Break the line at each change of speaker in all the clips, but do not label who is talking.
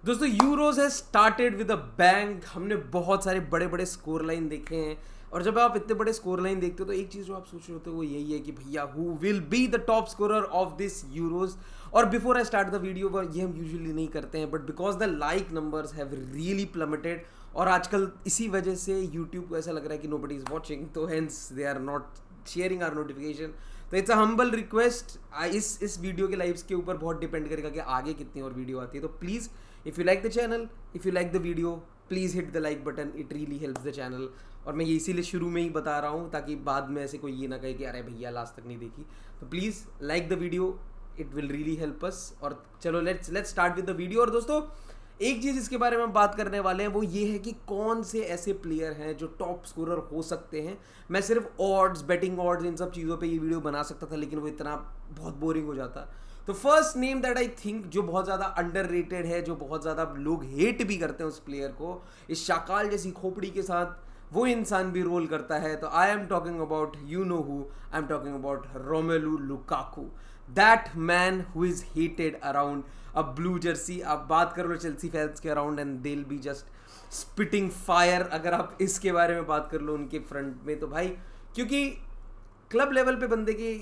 दोस्तों यूरोज है started with a bang. हमने बहुत सारे बड़े बड़े स्कोर लाइन देखे हैं और जब आप इतने बड़े स्कोर लाइन देखते हो तो एक चीज़ जो आप सोच रहे होते हो वो यही है कि भैया who will be the top scorer of this Euros. और before I start the video, ये हम यूजुअली नहीं करते हैं but because the like numbers have really plummeted और आजकल इसी वजह से यूट्यूब को ऐसा लग रहा है कि नोबडी इज वॉचिंग, तो hence they are not sharing our notification. तो इट्स अ हम्बल रिक्वेस्ट। इस वीडियो के लाइव्स के ऊपर बहुत डिपेंड करेगा कि आगे कितनी और वीडियो आती है। तो please if you like the channel, if you like the video, please hit the like button, it really helps the channel. और मैं ये इसीलिए शुरू में ही बता रहा हूँ ताकि बाद में ऐसे कोई ये ना कहे कि अरे भैया लास्ट तक नहीं देखी। तो please like the video, it will really help us. और चलो let's start with the video. और दोस्तों एक चीज़ इसके बारे में हम बात करने वाले हैं वो ये है कि कौन से ऐसे प्लेयर हैं जो टॉप स्कोरर हो सकते हैं। मैं सिर्फ ऑड्स, बेटिंग ऑड्स, इन सब चीज़ों पे ये वीडियो बना सकता था लेकिन वो इतना बहुत बोरिंग हो जाता। तो first name that I think जो बहुत ज़्यादा अंडररेटेड है, जो बहुत ज़्यादा लोग हेट भी करते हैं उस प्लेयर को, इस शाकाल जैसी खोपड़ी के साथ वो इंसान भी रोल करता है। तो I am talking about, you know who I am talking about, Romelu Lukaku, that man who is hated around a blue Jersey. आप बात कर लो चेल्सी फैंस के around and they will be just spitting fire अगर आप इसके बारे में बात कर लो उनके फ्रंट में। तो भाई क्योंकि क्लब लेवल पे बंदे के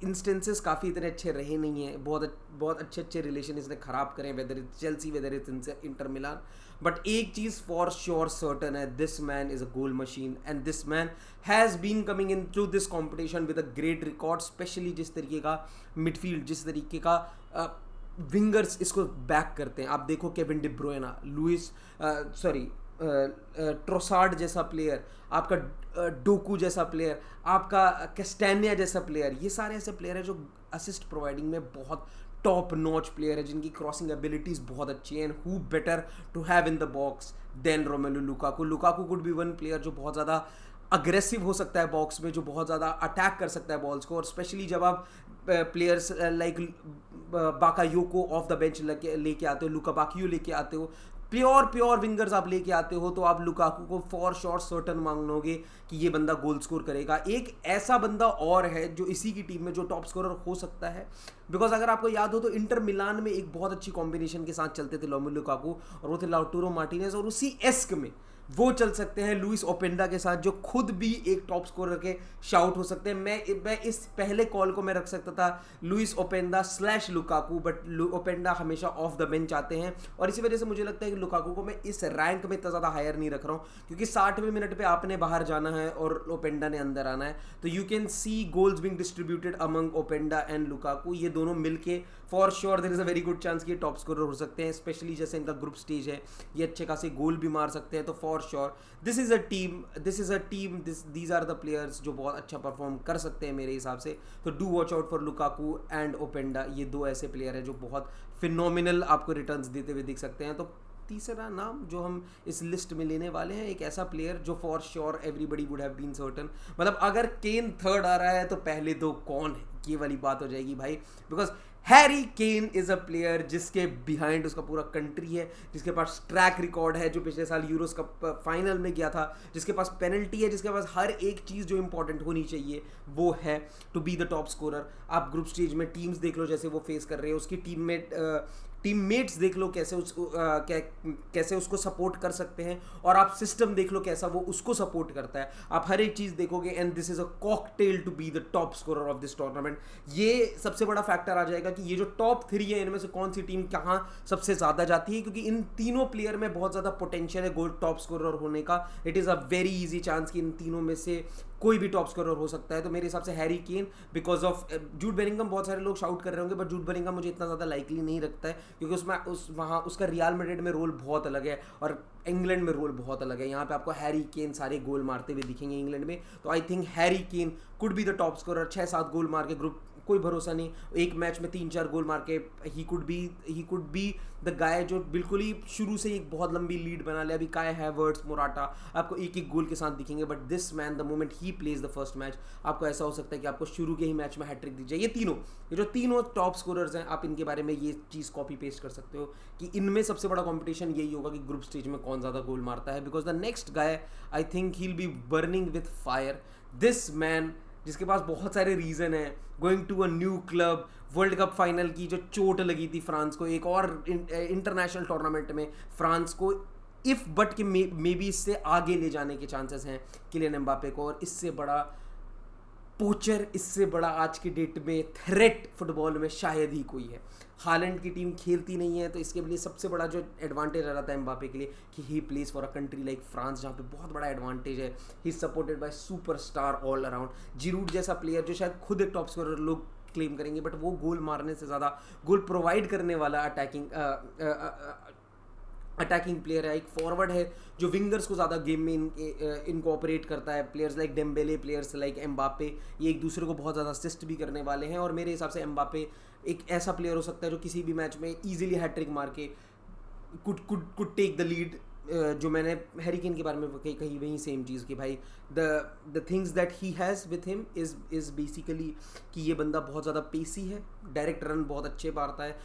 इंस्टेंसेस काफ़ी इतने अच्छे रहे नहीं हैं, बहुत अच्छे रिलेशन इसने ख़राब करे, whether is Chelsea, whether is Inter Milan. But एक चीज़ फॉर श्योर सर्टन है, this man is a goal machine and this man has been coming into this competition with a great record. Specially जिस तरीके का midfield, जिस तरीके का wingers इसको बैक करते हैं। आप देखो केविन डी ब्रुयना, ट्रोसार्ड जैसा प्लेयर, आपका डोकू जैसा प्लेयर, आपका कैस्टेनिया जैसा प्लेयर, ये सारे ऐसे प्लेयर हैं जो असिस्ट प्रोवाइडिंग में बहुत टॉप नॉच प्लेयर है, जिनकी क्रॉसिंग एबिलिटीज बहुत अच्छी हैं। And who better to have in the box than Romelu Lukaku. Lukaku could be one player जो बहुत ज़्यादा अग्रेसिव हो सकता है बॉक्स में, जो बहुत ज़्यादा अटैक कर सकता है बॉल्स को। और स्पेशली जब आप players like बाकायोको of the bench लेके आते हो, लुका बाकियो लेके आते हो, प्योर विंगर्स आप लेके आते हो, तो आप लुकाकू को फॉर श्योर सर्टन मांगोगे कि ये बंदा गोल स्कोर करेगा। एक ऐसा बंदा और है जो इसी की टीम में जो टॉप स्कोरर हो सकता है, बिकॉज अगर आपको याद हो तो इंटर मिलान में एक बहुत अच्छी कॉम्बिनेशन के साथ चलते थे रोमेलू लुकाकू और वो थे लाउटारो मार्टिनेज, और उसी एस्क में वो चल सकते हैं लुइस ओपेंडा के साथ, जो खुद भी एक टॉप स्कोरर के शाउट हो सकते हैं। मैं इस पहले कॉल को मैं रख सकता था लुइस ओपेंडा / लुकाकू, बट ओपेंडा हमेशा ऑफ द बेंच आते हैं और इसी वजह से मुझे लगता है कि लुकाकू को मैं इस रैंक में इतना ज़्यादा हायर नहीं रख रहा हूँ, क्योंकि 60वें मिनट पे आपने बाहर जाना है और ओपेंडा ने अंदर आना है। तो you can see goals being distributed among Openda and Lukaku. ये दोनों मिलके for sure there is a very good chance कि ये टॉप स्कोरर हो सकते हैं। स्पेशली जैसे इनका ग्रुप स्टेज है, ये अच्छे खासे गोल भी मार सकते हैं। तो for sure this is a team, these are the players जो बहुत अच्छा परफॉर्म कर सकते हैं मेरे हिसाब से। तो do watch out for Lukaku and Openda. ये दो ऐसे प्लेयर हैं जो बहुत फिनोमिनल आपको रिटर्न्स देते हुए दिख सकते हैं। तो तीसरा नाम जो हम इस लिस्ट में लेने वाले हैं, एक ऐसा प्लेयर जो for sure everybody would have been certain, मतलब अगर केन थर्ड आ रहा है तो पहले दो कौन है, ये वाली बात हो जाएगी भाई। Because Harry Kane is a player जिसके बिहाइंड उसका पूरा कंट्री है, जिसके पास ट्रैक रिकॉर्ड है, जो पिछले साल यूरोस कप फाइनल में गया था, जिसके पास पेनल्टी है, जिसके पास हर एक चीज़ जो इंपॉर्टेंट होनी चाहिए वो है to be the top scorer. आप ग्रुप स्टेज में टीम्स देख लो जैसे वो फेस कर रहे हैं, उसकी टीममेट्स देख लो कैसे उसको सपोर्ट कर सकते हैं, और आप सिस्टम देख लो कैसा वो उसको सपोर्ट करता है। आप हर एक चीज़ देखोगे and this is a cocktail to be the top scorer of this tournament. ये सबसे बड़ा फैक्टर आ जाएगा कि ये जो टॉप 3 है इनमें से कौन सी टीम कहाँ सबसे ज़्यादा जाती है, क्योंकि इन तीनों प्लेयर में बहुत ज़्यादा पोटेंशियल है गोल टॉप स्कोरर होने का। It is a very easy chance कि इन तीनों में से कोई भी टॉप स्कोरर हो सकता है। तो मेरे हिसाब से Harry Kane, because of Jude Bellingham बहुत सारे लोग शाउट कर रहे होंगे, बट जूड बेलिंगम मुझे इतना ज़्यादा लाइकली नहीं लगता है, क्योंकि वहाँ उसका रियल मैड्रिड में रोल बहुत अलग है और इंग्लैंड में रोल बहुत अलग है। यहाँ पे आपको हैरी केन सारे गोल मारते हुए दिखेंगे इंग्लैंड में। तो I think Harry Kane could be the top scorer. 6-7 गोल मार के ग्रुप कोई भरोसा नहीं, एक मैच में 3-4 गोल मार के he could be the guy जो बिल्कुल ही शुरू से एक बहुत लंबी लीड बना ले। अभी काय हैवर्ट्स, मोराटा आपको एक गोल के साथ दिखेंगे, but this man the moment he plays the first match, आपको ऐसा हो सकता है कि आपको शुरू के ही मैच में हैट्रिक दी जाए। ये जो तीनों टॉप स्कोरर्स हैं, आप इनके बारे में ये चीज़ कॉपी पेस्ट कर सकते हो कि इनमें सबसे बड़ा कॉम्पिटिशन यही होगा कि ग्रुप स्टेज में कौन ज़्यादा गोल मारता है। Because the next guy I think he will be burning with fire. This man जिसके पास बहुत सारे रीज़न है, going to a new club, world cup final की जो चोट लगी थी फ्रांस को, एक और इंटरनेशनल टूर्नामेंट में फ्रांस को इफ़ बट कि मे बी इससे आगे ले जाने के चांसेस हैं किलियन एम्बापे को। और इससे बड़ा पोचर, इससे बड़ा आज के डेट में थ्रेट फुटबॉल में शायद ही कोई है। हालैंड की टीम खेलती नहीं है, तो इसके लिए सबसे बड़ा जो एडवांटेज आ जाता है एम्बापे के लिए कि he place for a country like France, जहाँ पे बहुत बड़ा एडवांटेज है। He is supported by superstar all around. Giroud जैसा प्लेयर जो शायद खुद एक टॉप स्कोरर लोग क्लेम करेंगे, बट वो गोल मारने से ज़्यादा गोल प्रोवाइड करने वाला अटैकिंग प्लेयर है। एक फॉरवर्ड है जो विंगर्स को ज़्यादा गेम में इनकॉपरेट करता है। Players like Dembélé, players like Mbappe, ये एक दूसरे को बहुत ज़्यादा असिस्ट भी करने वाले हैं। और मेरे हिसाब से एम्बापे एक ऐसा प्लेयर हो सकता है जो किसी भी मैच में ईजिली हैट्रिक मार के कुड टेक द लीड। जो मैंने हैरी केन के बारे में कही वही सेम चीज़ कि भाई the things that he has with him is basically कि ये बंदा बहुत ज़्यादा पेसी है, डायरेक्ट रन बहुत अच्छे मारता है,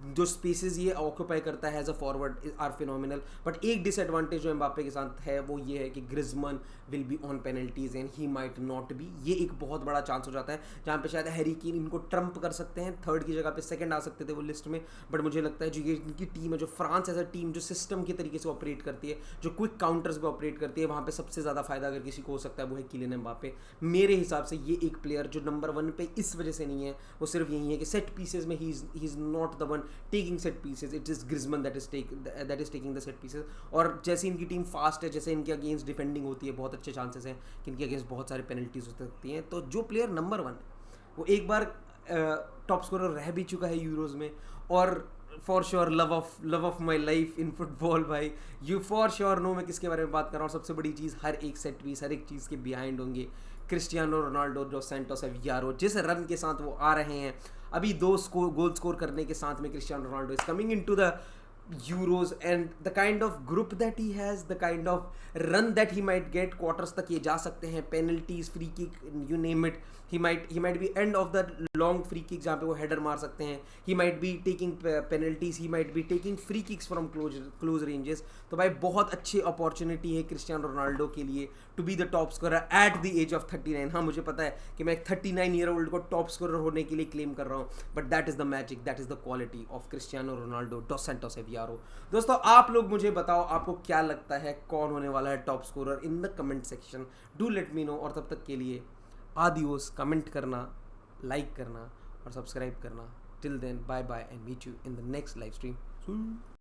जो स्पेसेस ये ऑक्यूपाई करता है as a forward are phenomenal. But एक डिसएडवांटेज जो एम्बापे के साथ है वो ये है कि Griezmann will be on penalties and he might not be. ये एक बहुत बड़ा चांस हो जाता है जहाँ पे शायद हैरी केन इनको ट्रम्प कर सकते हैं, थर्ड की जगह पे सेकंड आ सकते थे वो लिस्ट में। बट मुझे लगता है जो ये इनकी टीम है, जो फ्रांस एज अ टीम जो सिस्टम के तरीके से ऑपरेट करती है, जो क्विक काउंटर्स पे ऑपरेट करती है, वहाँ पे सबसे ज़्यादा फायदा अगर किसी को हो सकता है वो है किलियन एम्बापे। मेरे हिसाब से ये एक प्लेयर जो नंबर 1 पे इस वजह से नहीं है, वो सिर्फ यही है कि सेट पीसेज में he is not the one taking set pieces, it is Griezmann that is taking the set pieces. और जैसे इनकी टीम फास्ट है, जैसे इनके अगेंस्ट डिफेंडिंग होती है, बहुत अच्छे चांसेस हैं कि इनके अगेंस्ट बहुत सारे पेनल्टीज हो सकती हैं। तो जो प्लेयर नंबर 1 है वो एक बार टॉप स्कोरर रह भी चुका है यूरोज़ में, और for sure love of my life in football. भाई यू फॉर श्योर नो मैं किसके बारे में बात कर रहा हूँ। सबसे बड़ी चीज़, हर एक सेट पीस, हर एक चीज़ के बिहाइंड होंगे क्रिस्टियानो रोनाल्डो डॉस सैंटोस एवियारो। जिस रन के साथ वो आ रहे हैं, अभी 2 गोल स्कोर करने के साथ में Cristiano Ronaldo is coming into the Euros, and the kind of group that he has, the kind of run that he might get, quarters तक ये जा सकते हैं, penalties, free kick, you name it, he might be end of the long free kick जहाँ पे वो header मार सकते हैं, he might be taking penalties, he might be taking free kicks from close ranges। तो भाई बहुत अच्छी अपॉर्चुनिटी है क्रिस्टियानो रोनाल्डो के लिए to be the top scorer at the age of 39। हाँ मुझे पता है कि मैं एक 39-year-old को टॉप स्कोरर होने के लिए क्लेम कर रहा हूँ, but that is the magic, that is the quality of Cristiano Ronaldo dos Santos Aveiro. दोस्तों आप लोग मुझे बताओ आपको क्या लगता है कौन होने वाला है top scorer in the comment section, do let me know. और तब तक के लिए आदियोस, कमेंट करना, लाइक करना और सब्सक्राइब करना। Till then bye bye and meet you in the next live stream.